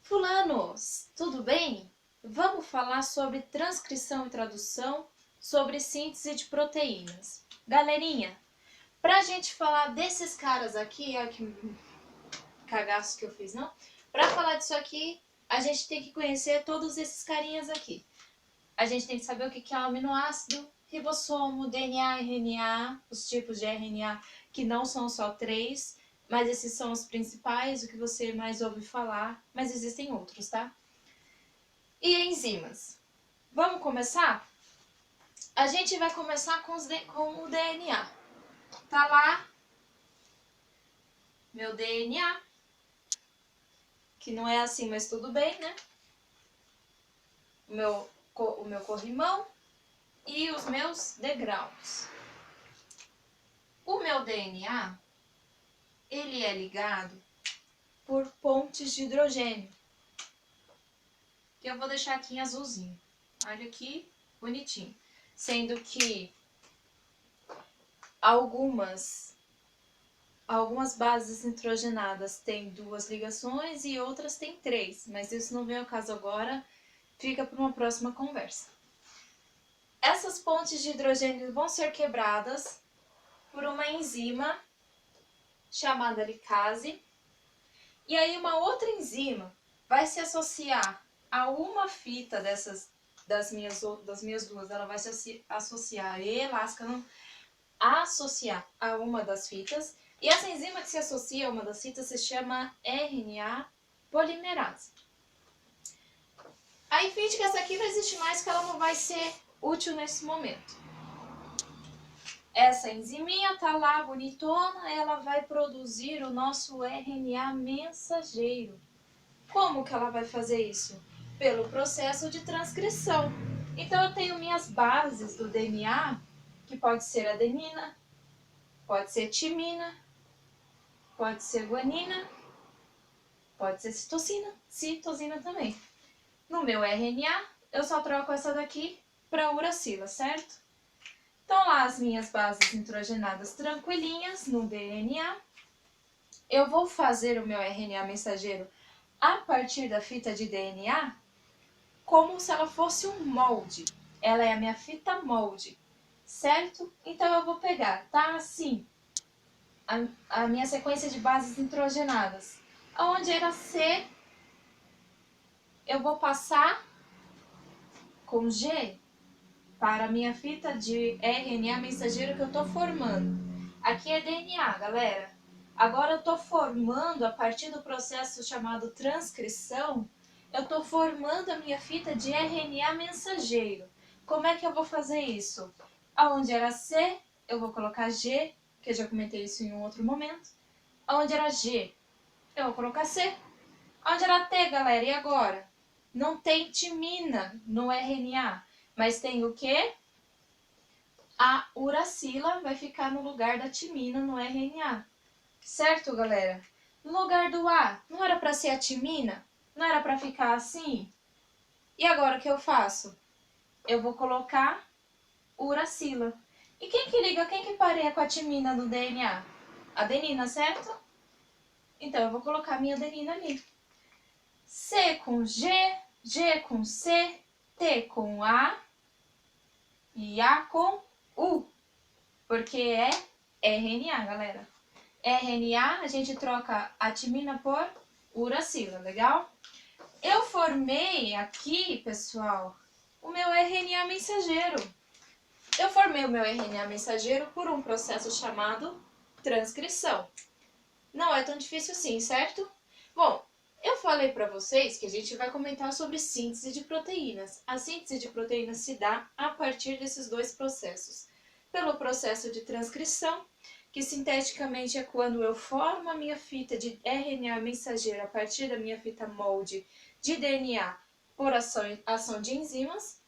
Fulanos, tudo bem? Vamos falar sobre transcrição e tradução, sobre síntese de proteínas. Galerinha, pra gente falar desses caras aqui, olha que cagaço que eu fiz, não? Pra falar disso aqui, a gente tem que conhecer todos esses carinhas aqui. A gente tem que saber o que é o aminoácido, ribossomo, DNA, RNA, os tipos de RNA, que não são só 3, mas esses são os principais, o que você mais ouve falar, mas existem outros, tá? E enzimas. Vamos começar? A gente vai começar com o DNA. Tá lá meu DNA, que não é assim, mas tudo bem, né? O meu corrimão e os meus degraus. O meu DNA, ele é ligado por pontes de hidrogênio, que eu vou deixar aqui em azulzinho. Olha aqui, bonitinho. Sendo que algumas bases nitrogenadas têm 2 ligações e outras têm 3, mas isso não vem ao caso agora, fica para uma próxima conversa. Essas pontes de hidrogênio vão ser quebradas por uma enzima chamada licase, e aí uma outra enzima vai se associar a uma fita das minhas duas, ela vai se associar a uma das fitas, e essa enzima que se associa a uma das fitas se chama RNA polimerase. Aí finge que essa aqui não existe mais, que ela não vai ser útil nesse momento. Essa enziminha tá lá bonitona, ela vai produzir o nosso RNA mensageiro. Como que ela vai fazer isso? Pelo processo de transcrição. Então eu tenho minhas bases do DNA, que pode ser adenina, pode ser timina, pode ser guanina, pode ser citosina também. No meu RNA, eu só troco essa daqui para uracila, certo? Então lá as minhas bases nitrogenadas tranquilinhas no DNA. Eu vou fazer o meu RNA mensageiro a partir da fita de DNA como se ela fosse um molde. Ela é a minha fita molde, certo? Então eu vou pegar, tá assim, a minha sequência de bases nitrogenadas. Onde era C, eu vou passar com G para a minha fita de RNA mensageiro que eu estou formando. Aqui é DNA, galera. Agora eu estou formando, a partir do processo chamado transcrição, eu estou formando a minha fita de RNA mensageiro. Como é que eu vou fazer isso? Aonde era C, eu vou colocar G, que eu já comentei isso em um outro momento. Aonde era G, eu vou colocar C. Aonde era T, galera? E agora? Não tem timina no RNA, mas tem o quê? A uracila vai ficar no lugar da timina no RNA. Certo, galera? No lugar do A, não era para ser a timina? Não era para ficar assim? E agora o que eu faço? Eu vou colocar uracila. E quem que pareia com a timina no DNA? Adenina, certo? Então eu vou colocar minha adenina ali. C com G, G com C, T com A e A com U. Porque é RNA, galera. RNA, a gente troca a timina por uracila, legal? Eu formei aqui, pessoal, o meu RNA mensageiro. Eu formei o meu RNA mensageiro por um processo chamado transcrição. Não é tão difícil assim, certo? Bom, eu falei para vocês que a gente vai comentar sobre síntese de proteínas. A síntese de proteínas se dá a partir desses dois processos. Pelo processo de transcrição, que sinteticamente é quando eu formo a minha fita de RNA mensageiro a partir da minha fita molde de DNA por ação de enzimas.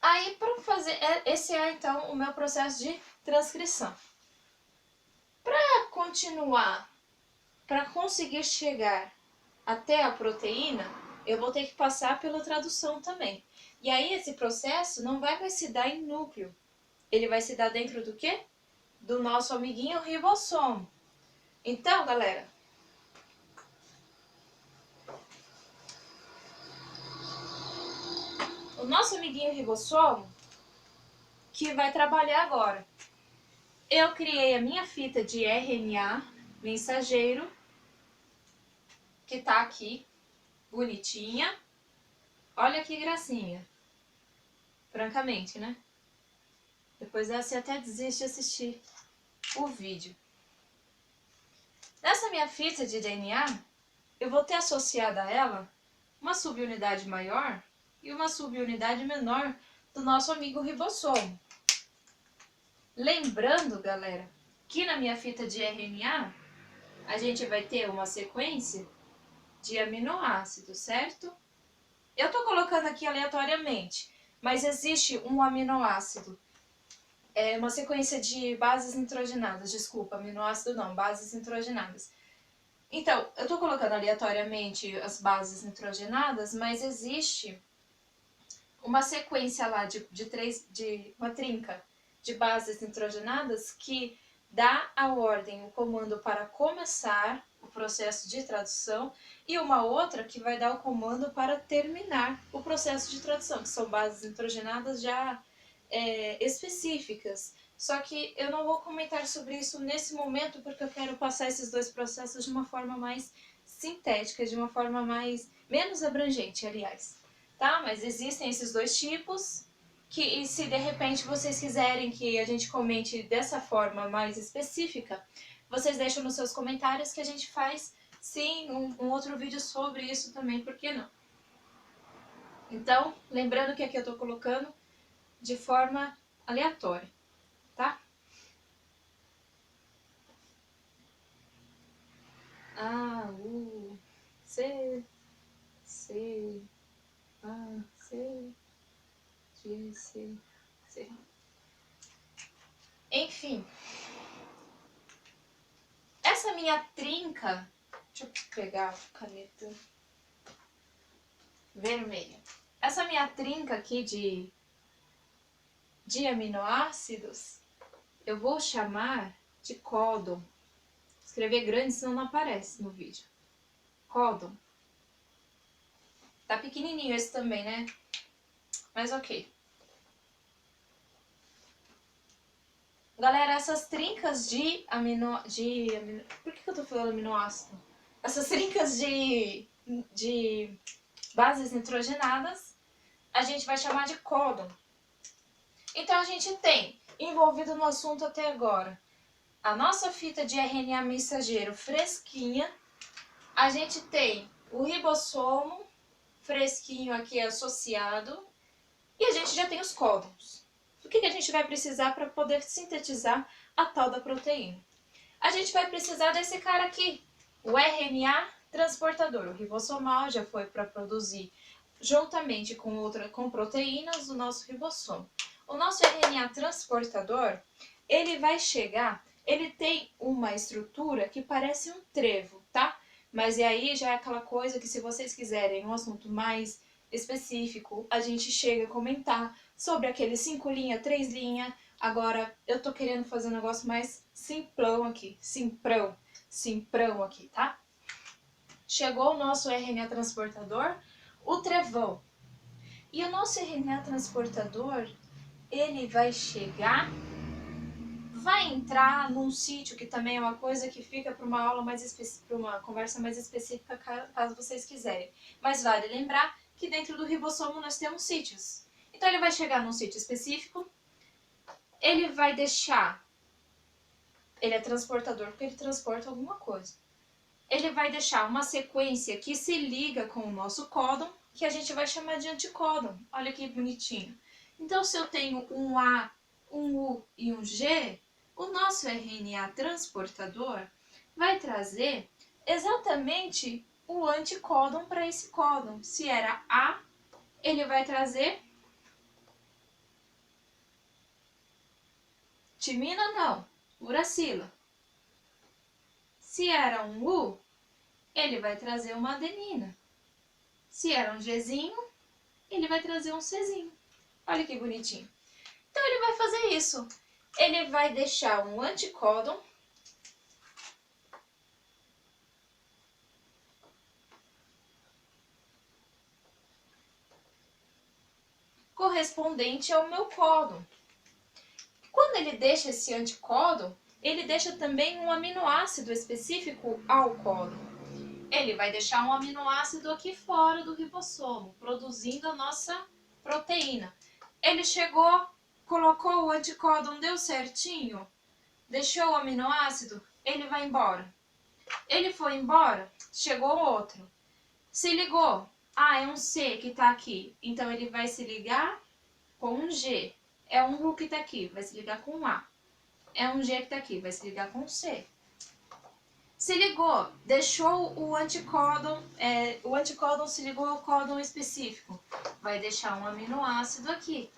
Aí, para fazer, esse é então o meu processo de transcrição. Para continuar, para conseguir chegar até a proteína, eu vou ter que passar pela tradução também. E aí esse processo não vai mais se dar em núcleo. Ele vai se dar dentro do quê? Do nosso amiguinho ribossomo. Então, galera, o nosso amiguinho ribossomo que vai trabalhar agora. Eu criei a minha fita de RNA mensageiro, que tá aqui, bonitinha. Olha que gracinha. Francamente, né? Depois você até desiste de assistir o vídeo. Nessa minha fita de DNA, eu vou ter associada a ela uma subunidade maior e uma subunidade menor do nosso amigo ribossomo. Lembrando, galera, que na minha fita de RNA, a gente vai ter uma sequência de aminoácidos, certo? Eu tô colocando aqui aleatoriamente, mas existe um aminoácido, uma sequência de bases nitrogenadas, desculpa, aminoácido não, bases nitrogenadas. Então, eu tô colocando aleatoriamente as bases nitrogenadas, mas existe uma sequência lá de uma trinca de bases nitrogenadas que dá a ordem, o comando para começar o processo de tradução e uma outra que vai dar o comando para terminar o processo de tradução, que são bases nitrogenadas já específicas. Só que eu não vou comentar sobre isso nesse momento porque eu quero passar esses dois processos de uma forma mais sintética, de uma forma menos abrangente, aliás. Tá? Mas existem esses dois tipos, e se de repente vocês quiserem que a gente comente dessa forma mais específica, vocês deixam nos seus comentários que a gente faz, sim, um outro vídeo sobre isso também, por que não? Então, lembrando que aqui eu estou colocando de forma aleatória, tá? A, U, C, C, A, C, G, C, C. Enfim, essa minha trinca, deixa eu pegar a caneta vermelha. Essa minha trinca aqui de aminoácidos, eu vou chamar de códon. Escrever grande, senão não aparece no vídeo. Códon. Tá pequenininho esse também, né? Mas ok. Galera, essas trincas de por que eu tô falando aminoácido? Essas trincas de bases nitrogenadas, a gente vai chamar de códon. Então, a gente tem, envolvido no assunto até agora, a nossa fita de RNA mensageiro fresquinha, a gente tem o ribossomo fresquinho aqui associado, e a gente já tem os códons. O que a gente vai precisar para poder sintetizar a tal da proteína? A gente vai precisar desse cara aqui, o RNA transportador. O ribossomal já foi para produzir, juntamente com proteínas, o nosso ribossomo. O nosso RNA transportador, ele vai chegar, ele tem uma estrutura que parece um trevo, tá? Mas e aí já é aquela coisa que, se vocês quiserem um assunto mais específico, a gente chega a comentar sobre aquele 5 linha, 3 linha. Agora, eu tô querendo fazer um negócio mais simplão aqui, simprão aqui, tá? Chegou o nosso RNA transportador, o trevão. E o nosso RNA transportador, ele vai chegar, vai entrar num sítio, que também é uma coisa que fica para uma aula mais específica, para uma conversa mais específica, caso vocês quiserem. Mas vale lembrar que dentro do ribossomo nós temos sítios. Então ele vai chegar num sítio específico, ele vai deixar, ele é transportador porque ele transporta alguma coisa. Ele vai deixar uma sequência que se liga com o nosso códon, que a gente vai chamar de anticódon. Olha que bonitinho. Então, se eu tenho um A, um U e um G, o nosso RNA transportador vai trazer exatamente o anticódon para esse códon. Se era A, ele vai trazer timina, não, uracila. Se era um U, ele vai trazer uma adenina. Se era um Gzinho, ele vai trazer um Czinho. Olha que bonitinho. Então ele vai fazer isso. Ele vai deixar um anticódon correspondente ao meu códon. Quando ele deixa esse anticódon, ele deixa também um aminoácido específico ao códon. Ele vai deixar um aminoácido aqui fora do ribossomo, produzindo a nossa proteína. Ele chegou, colocou o anticódon, deu certinho, deixou o aminoácido, ele vai embora. Ele foi embora, chegou outro. Se ligou, é um C que está aqui, então ele vai se ligar com um G. É um U que está aqui, vai se ligar com um A. É um G que está aqui, vai se ligar com um C. Se ligou, deixou o anticódon, o anticódon se ligou ao códon específico. Vai deixar um aminoácido aqui.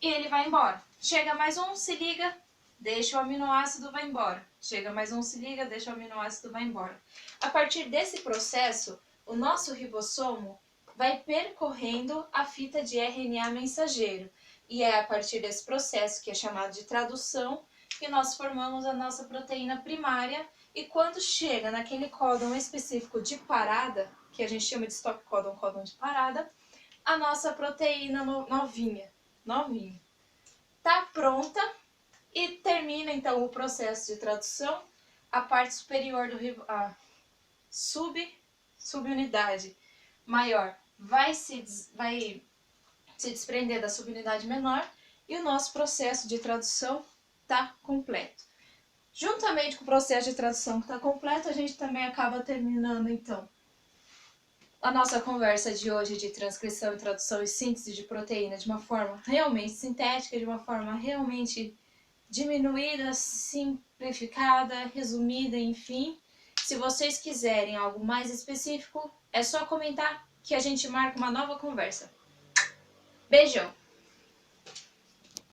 E ele vai embora. Chega mais um, se liga, deixa o aminoácido, vai embora. Chega mais um, se liga, deixa o aminoácido, vai embora. A partir desse processo, o nosso ribossomo vai percorrendo a fita de RNA mensageiro. E é a partir desse processo, que é chamado de tradução, que nós formamos a nossa proteína primária. E quando chega naquele códon específico de parada, que a gente chama de stop códon, códon de parada, a nossa proteína novinha, tá pronta e termina então o processo de tradução. A parte superior a subunidade maior vai se desprender da subunidade menor e o nosso processo de tradução está completo. Juntamente com o processo de tradução que está completo, a gente também acaba terminando então a nossa conversa de hoje de transcrição e tradução e síntese de proteína de uma forma realmente sintética, de uma forma realmente diminuída, simplificada, resumida, enfim. Se vocês quiserem algo mais específico, é só comentar que a gente marca uma nova conversa. Beijão!